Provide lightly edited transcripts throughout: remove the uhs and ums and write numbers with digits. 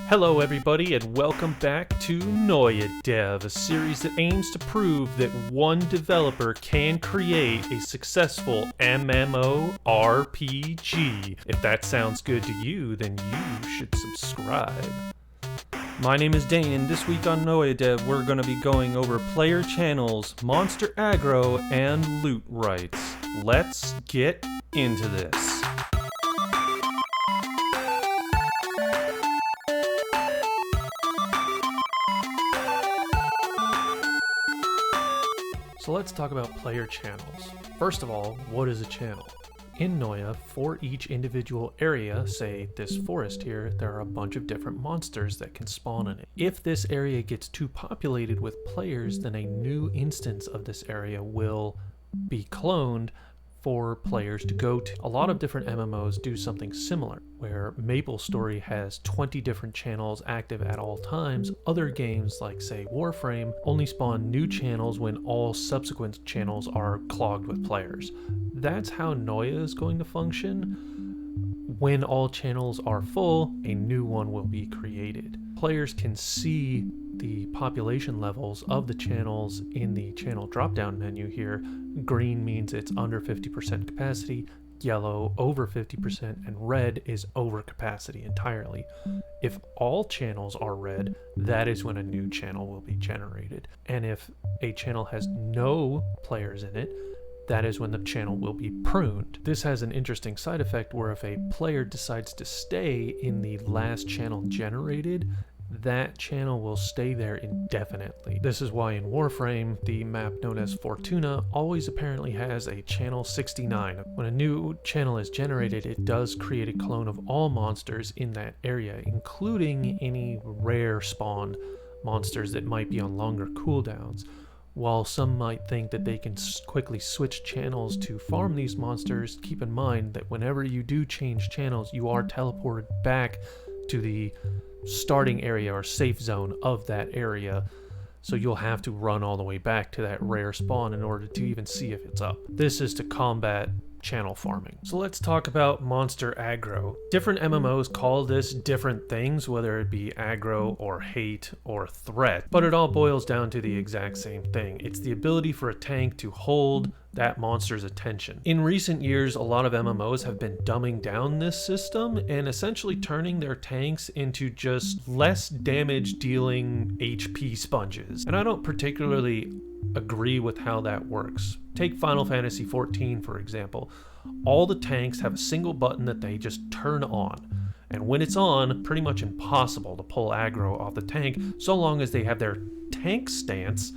Hello everybody and welcome back to Noia Dev, a series that aims to prove that one developer can create a successful MMO RPG. If that sounds good to you, then you should subscribe. My name is Dane, and this week on Noia Dev we're going to be going over player channels, monster aggro, and loot rights. Let's get into this. So let's talk about player channels. First of all, what is a channel? In Noia, for each individual area, say this forest here, there are a bunch of different monsters that can spawn in it. If this area gets too populated with players, then a new instance of this area will be cloned for players to go to. A lot of different MMOs do something similar, where MapleStory has 20 different channels active at all times. Other games, like say Warframe, only spawn new channels when all subsequent channels are clogged with players. That's how Noia is going to function. When all channels are full, a new one will be created. Players can see the population levels of the channels in the channel drop-down menu here. Green means it's under 50% capacity, yellow over 50%, and red is over capacity entirely. If all channels are red, that is when a new channel will be generated. And if a channel has no players in it, that is when the channel will be pruned. This has an interesting side effect where if a player decides to stay in the last channel generated, that channel will stay there indefinitely. This is why in Warframe, the map known as Fortuna always apparently has a channel 69. When a new channel is generated, it does create a clone of all monsters in that area, including any rare spawned monsters that might be on longer cooldowns. While some might think that they can quickly switch channels to farm these monsters, keep in mind that whenever you do change channels, you are teleported back to the starting area or safe zone of that area, so you'll have to run all the way back to that rare spawn in order to even see if it's up. This is to combat channel farming. So let's talk about monster aggro. Different MMOs call this different things, whether it be aggro or hate or threat, but it all boils down to the exact same thing. It's the ability for a tank to hold that monster's attention. In recent years, a lot of MMOs have been dumbing down this system and essentially turning their tanks into just less damage dealing HP sponges. And I don't particularly agree with how that works. Take Final Fantasy XIV, for example. All the tanks have a single button that they just turn on. And when it's on, pretty much impossible to pull aggro off the tank so long as they have their tank stance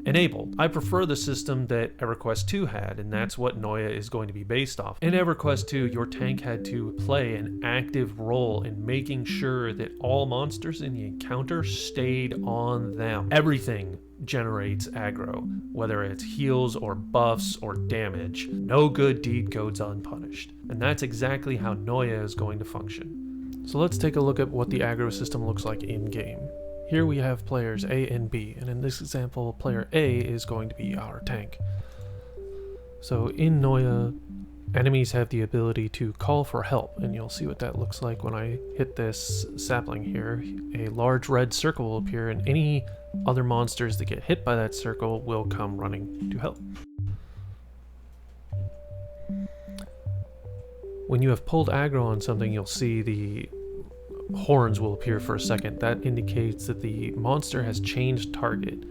enabled. I prefer the system that EverQuest 2 had, and that's what Noia is going to be based off. In EverQuest 2, your tank had to play an active role in making sure that all monsters in the encounter stayed on them. Everything generates aggro, whether it's heals or buffs or damage. No good deed goes unpunished. And that's exactly how Noia is going to function. So let's take a look at what the aggro system looks like in-game. Here we have players A and B, and in this example, player A is going to be our tank. So in Noia, enemies have the ability to call for help, and you'll see what that looks like when I hit this sapling here. A large red circle will appear, and any other monsters that get hit by that circle will come running to help. When you have pulled aggro on something, you'll see the horns will appear for a second. That indicates that the monster has changed target.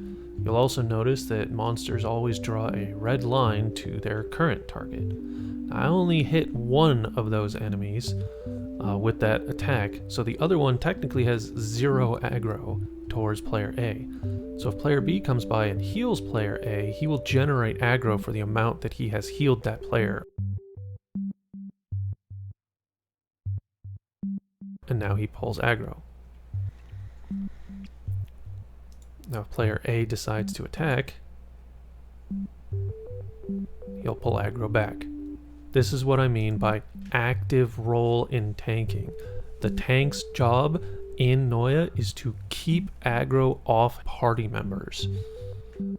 You'll also notice that monsters always draw a red line to their current target. I only hit one of those enemies with that attack, so the other one technically has 0 aggro towards player A. So if player B comes by and heals player A, he will generate aggro for the amount that he has healed that player. And now he pulls aggro. Now if player A decides to attack, he'll pull aggro back. This is what I mean by active role in tanking. The tank's job in Noia is to keep aggro off party members.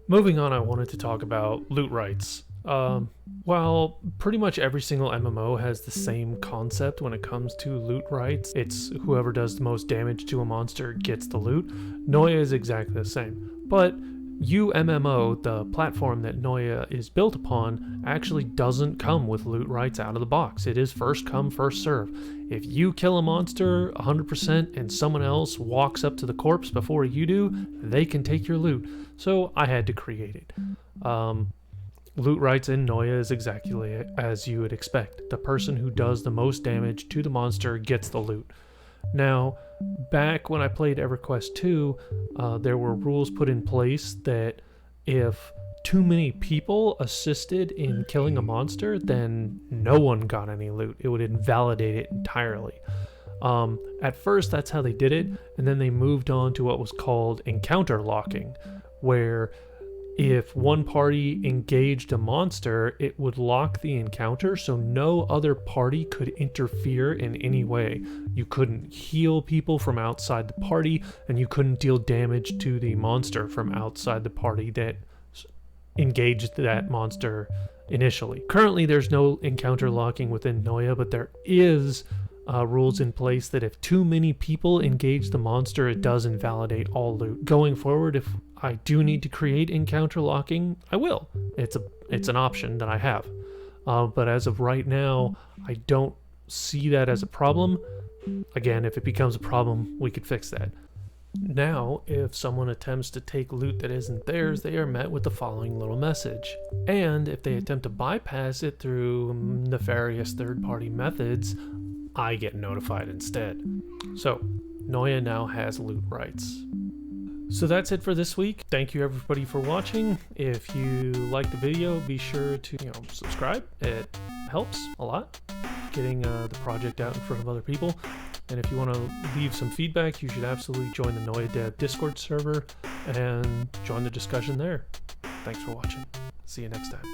Moving on, I wanted to talk about loot rights. Well, pretty much every single MMO has the same concept when it comes to loot rights. It's whoever does the most damage to a monster gets the loot. Noia is exactly the same. But MMO, the platform that Noia is built upon, actually doesn't come with loot rights out of the box. It is first come, first serve. If you kill a monster 100% and someone else walks up to the corpse before you do, they can take your loot. So I had to create it. Loot rights in Noia is exactly as you would expect. The person who does the most damage to the monster gets the loot. Now, back when I played EverQuest 2, there were rules put in place that if too many people assisted in killing a monster, then no one got any loot. It would invalidate it entirely. At first, that's how they did it, and then they moved on to what was called encounter locking, where if one party engaged a monster, it would lock the encounter so no other party could interfere in any way. You couldn't heal people from outside the party, and you couldn't deal damage to the monster from outside the party that engaged that monster initially. Currently, there's no encounter locking within Noia, but there is rules in place that if too many people engage the monster, it does invalidate all loot. Going forward, if I do need to create encounter locking, I will. It's an option that I have. But as of right now, I don't see that as a problem. Again, if it becomes a problem, we could fix that. Now, if someone attempts to take loot that isn't theirs, they are met with the following little message. And if they attempt to bypass it through nefarious third-party methods, I get notified instead. So, Noia now has loot rights. So that's it for this week. Thank you everybody for watching. If you liked the video, be sure to subscribe. It helps a lot getting the project out in front of other people. And if you want to leave some feedback, you should absolutely join the Noia Dev Discord server and join the discussion there. Thanks for watching. See you next time.